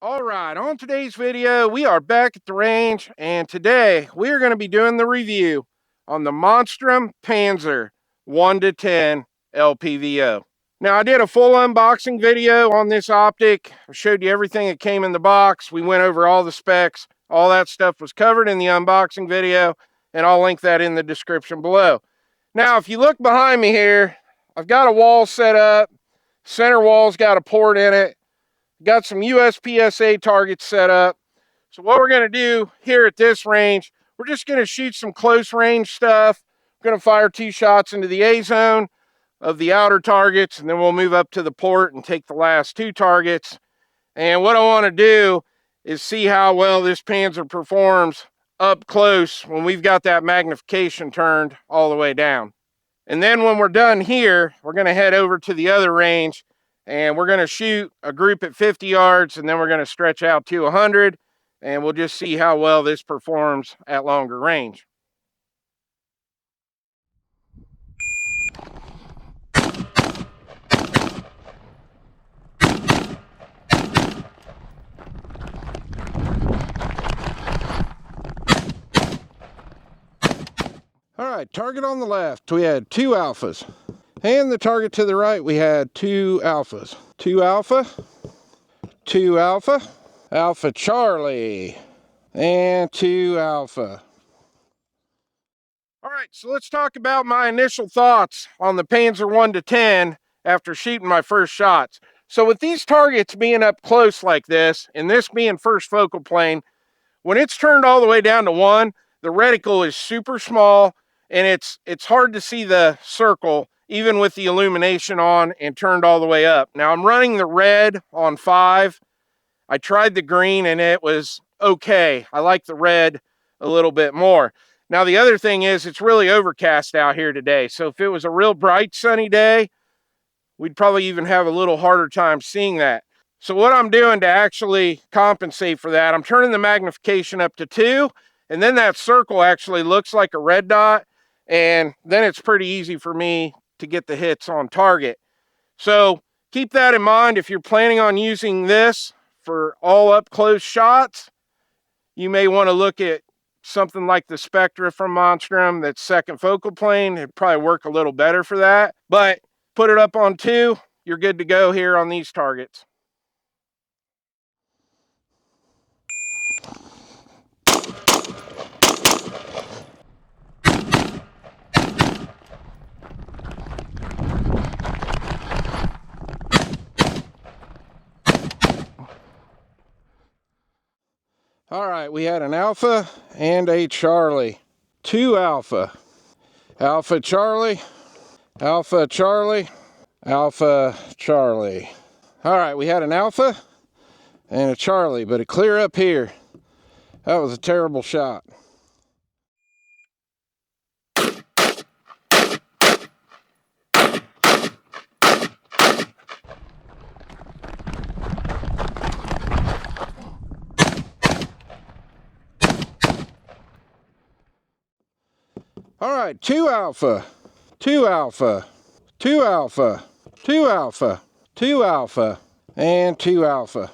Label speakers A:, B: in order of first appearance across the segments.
A: All right, on today's video, we are back at the range, and today we are going to be doing the review on the Monstrum Panzer 1-10 LPVO. Now, I did a full unboxing video on this optic. I showed you everything that came in the box. We went over all the specs. All that stuff was covered in the unboxing video, and I'll link that in the description below. Now, if you look behind me here, I've got a wall set up. Center wall's got a port in it. Got some USPSA targets set up. So what we're going to do here at this range, we're just going to shoot some close range stuff. We're going to fire 2 shots into the A zone of the outer targets, and then we'll move up to the port and take the last 2 targets. And what I want to do is see how well this Panzer performs up close when we've got that magnification turned all the way down. And then when we're done here, we're going to head over to the other range, and we're going to shoot a group at 50 yards, and then we're going to stretch out to 100, and we'll just see how well this performs at longer range. All right, target on the left, we had 2 alphas. And the target to the right, we had 2 alphas. 2 alpha, 2 alpha, Alpha Charlie, and 2 alpha. All right, so let's talk about my initial thoughts on the Panzer 1-10 after shooting my first shots. So with these targets being up close like this, and this being first focal plane, when it's turned all the way down to 1, the reticle is super small, and it's hard to see the circle even with the illumination on and turned all the way up. Now I'm running the red on 5. I tried the green and it was okay. I like the red a little bit more. Now the other thing is it's really overcast out here today. So if it was a real bright sunny day, we'd probably even have a little harder time seeing that. So what I'm doing to actually compensate for that, I'm turning the magnification up to 2, and then that circle actually looks like a red dot, and then it's pretty easy for me to get the hits on target. So keep that in mind if you're planning on using this for all up close shots. You may want to look at something like the Spectra from Monstrum that's second focal plane. It'd probably work a little better for that, but put it up on 2, you're good to go here on these targets. All right, we had an alpha and a Charlie. 2 alpha. Alpha Charlie, Alpha Charlie, Alpha Charlie. All right, we had an alpha and a Charlie, but a clear up here. That was a terrible shot. All right, 2 alpha, 2 alpha, 2 alpha, 2 alpha, 2 alpha, and 2 alpha.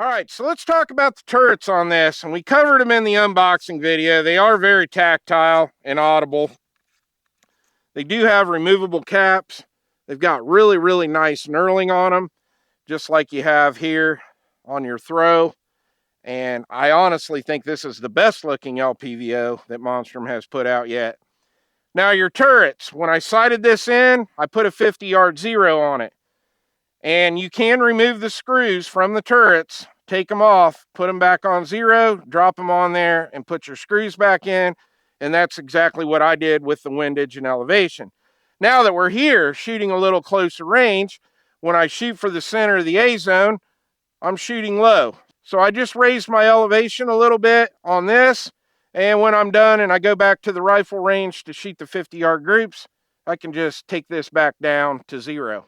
A: All right, so let's talk about the turrets on this, and we covered them in the unboxing video. They are very tactile and audible. They do have removable caps. They've got really, really nice knurling on them, just like you have here on your throw. And I honestly think this is the best looking LPVO that Monstrum has put out yet. Now your turrets, when I sighted this in, I put a 50-yard 0 on it. And you can remove the screws from the turrets, take them off, put them back on 0, drop them on there, and put your screws back in. And that's exactly what I did with the windage and elevation. Now that we're here shooting a little closer range, when I shoot for the center of the A zone, I'm shooting low. So I just raised my elevation a little bit on this, and when I'm done and I go back to the rifle range to shoot the 50-yard groups, I can just take this back down to 0.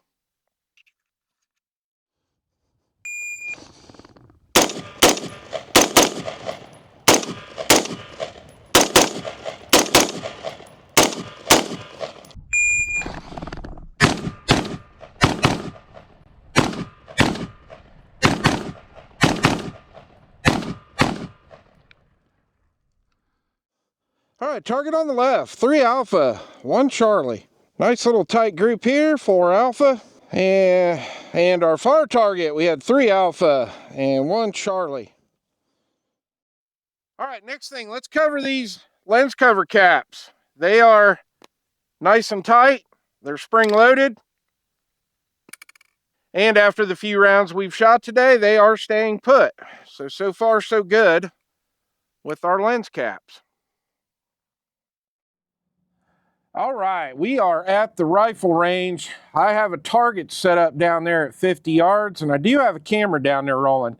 A: right, target on the left, 3 Alpha, 1 Charlie. Nice little tight group here, 4 Alpha. And our fire target, we had 3 Alpha and 1 Charlie. All right, next thing, let's cover these lens cover caps. They are nice and tight. They're spring loaded. And after the few rounds we've shot today, they are staying put. So far so good with our lens caps. All right, we are at the rifle range. I have a target set up down there at 50 yards, and I do have a camera down there rolling.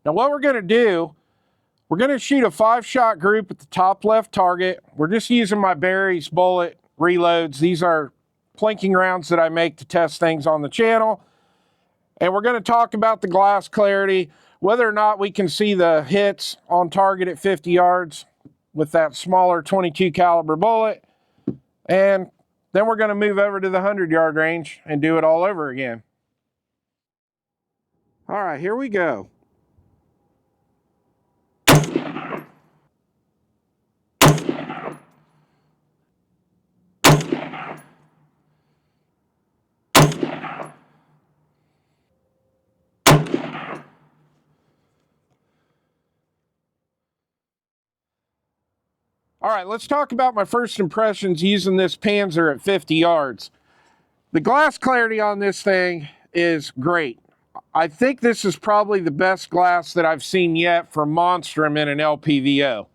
A: Now what we're gonna do, we're gonna shoot a 5-shot group at the top left target. We're just using my Barry's bullet reloads. These are plinking rounds that I make to test things on the channel. And we're gonna talk about the glass clarity, whether or not we can see the hits on target at 50 yards with that smaller 22 caliber bullet. And then we're going to move over to the 100-yard range and do it all over again. All right, here we go. All right, let's talk about my first impressions using this Panzer at 50 yards. The glass clarity on this thing is great. I think this is probably the best glass that I've seen yet from Monstrum in an LPVO.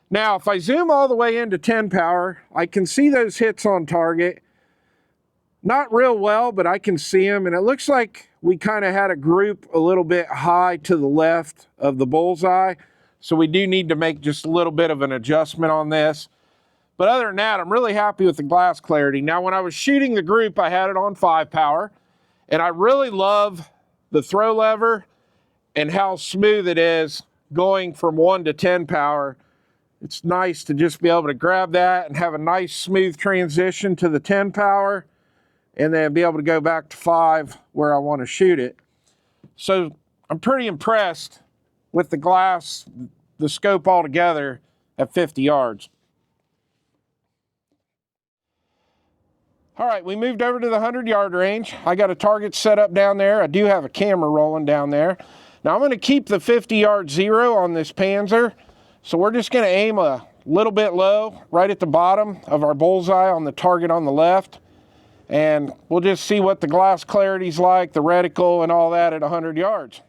A: Now, if I zoom all the way into 10 power, I can see those hits on target. Not real well, but I can see them, and it looks like we kind of had a group a little bit high to the left of the bullseye. So we do need to make just a little bit of an adjustment on this. But other than that, I'm really happy with the glass clarity. Now, when I was shooting the group, I had it on 5 power, and I really love the throw lever and how smooth it is going from 1 to 10 power. It's nice to just be able to grab that and have a nice smooth transition to the 10 power and then be able to go back to 5 where I want to shoot it. So I'm pretty impressed with the glass, the scope altogether at 50 yards. All right, we moved over to the 100-yard range. I got a target set up down there. I do have a camera rolling down there. Now I'm going to keep the 50-yard zero on this Panzer. So we're just going to aim a little bit low right at the bottom of our bullseye on the target on the left. And we'll just see what the glass clarity's like, the reticle and all that at 100 yards.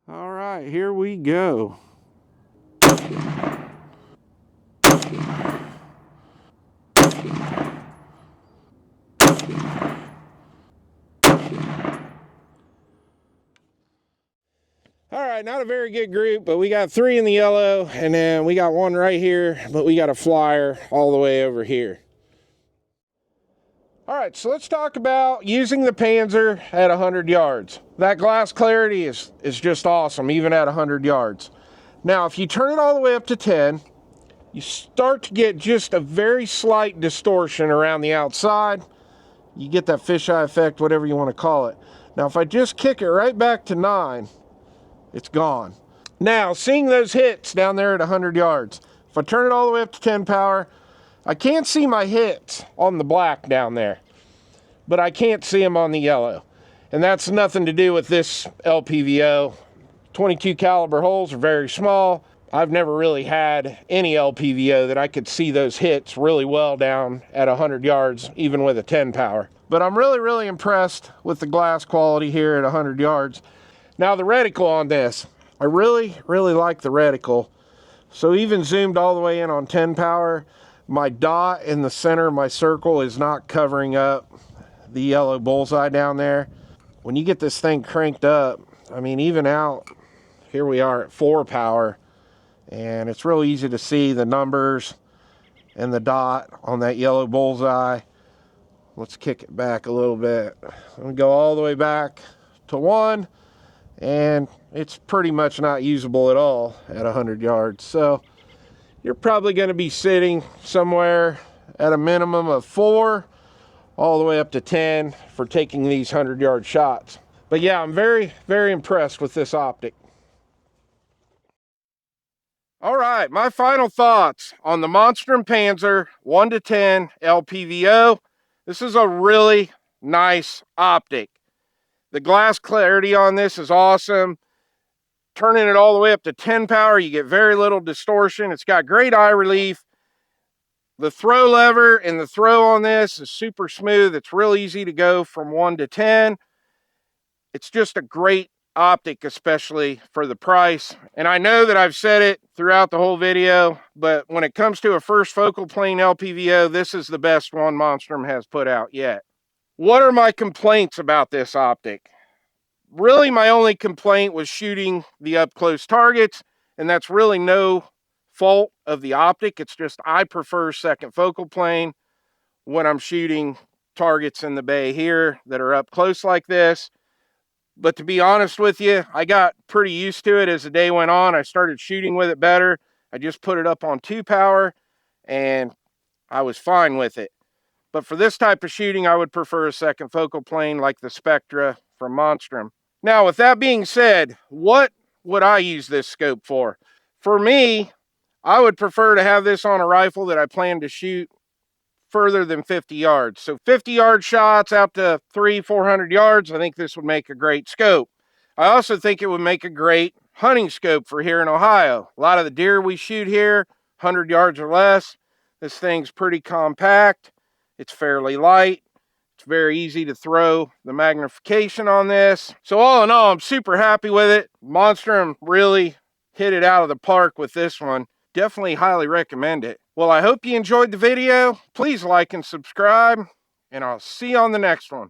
A: All right, here we go. All right, not a very good group, but we got 3 in the yellow, and then we got 1 right here, but we got a flyer all the way over here. All right, so let's talk about using the Panzer at 100 yards. That glass clarity is just awesome, even at 100 yards. Now, if you turn it all the way up to 10, you start to get just a very slight distortion around the outside. You get that fisheye effect, whatever you want to call it. Now, if I just kick it right back to 9, it's gone. Now, seeing those hits down there at 100 yards, if I turn it all the way up to 10 power, I can't see my hits on the black down there, but I can't see them on the yellow. And that's nothing to do with this LPVO. 22 caliber holes are very small. I've never really had any LPVO that I could see those hits really well down at 100 yards, even with a 10 power. But I'm really impressed with the glass quality here at 100 yards. Now the reticle on this, I really like the reticle. So even zoomed all the way in on 10 power, my dot in the center of my circle is not covering up the yellow bullseye down there. When you get this thing cranked up, I mean, even out, here we are at 4 power, and it's real easy to see the numbers and the dot on that yellow bullseye. Let's kick it back a little bit. I'm gonna go all the way back to 1, and it's pretty much not usable at all at 100 yards. So you're probably going to be sitting somewhere at a minimum of 4 all the way up to 10 for taking these 100-yard shots. But yeah, I'm very impressed with this optic. All right, my final thoughts on the Monstrum Panzer 1-10 LPVO. This is a really nice optic. The glass clarity on this is awesome. Turning it all the way up to 10 power, you get very little distortion. It's got great eye relief. The throw lever and the throw on this is super smooth. It's real easy to go from 1 to 10. It's just a great optic, especially for the price. And I know that I've said it throughout the whole video, but when it comes to a first focal plane LPVO, this is the best one Monstrum has put out yet. What are my complaints about this optic? Really, my only complaint was shooting the up-close targets, and that's really no fault of the optic. It's just I prefer second focal plane when I'm shooting targets in the bay here that are up close like this. But to be honest with you, I got pretty used to it as the day went on. I started shooting with it better. I just put it up on 2 power, and I was fine with it. But for this type of shooting, I would prefer a second focal plane like the Spectra from Monstrum. Now, with that being said, what would I use this scope for? For me, I would prefer to have this on a rifle that I plan to shoot further than 50 yards. So 50-yard shots out to 300-400 yards, I think this would make a great scope. I also think it would make a great hunting scope for here in Ohio. A lot of the deer we shoot here, 100 yards or less. This thing's pretty compact. It's fairly light. It's very easy to throw the magnification on this. So all in all, I'm super happy with it. Monstrum really hit it out of the park with this one. Definitely highly recommend it. Well, I hope you enjoyed the video. Please like and subscribe, and I'll see you on the next one.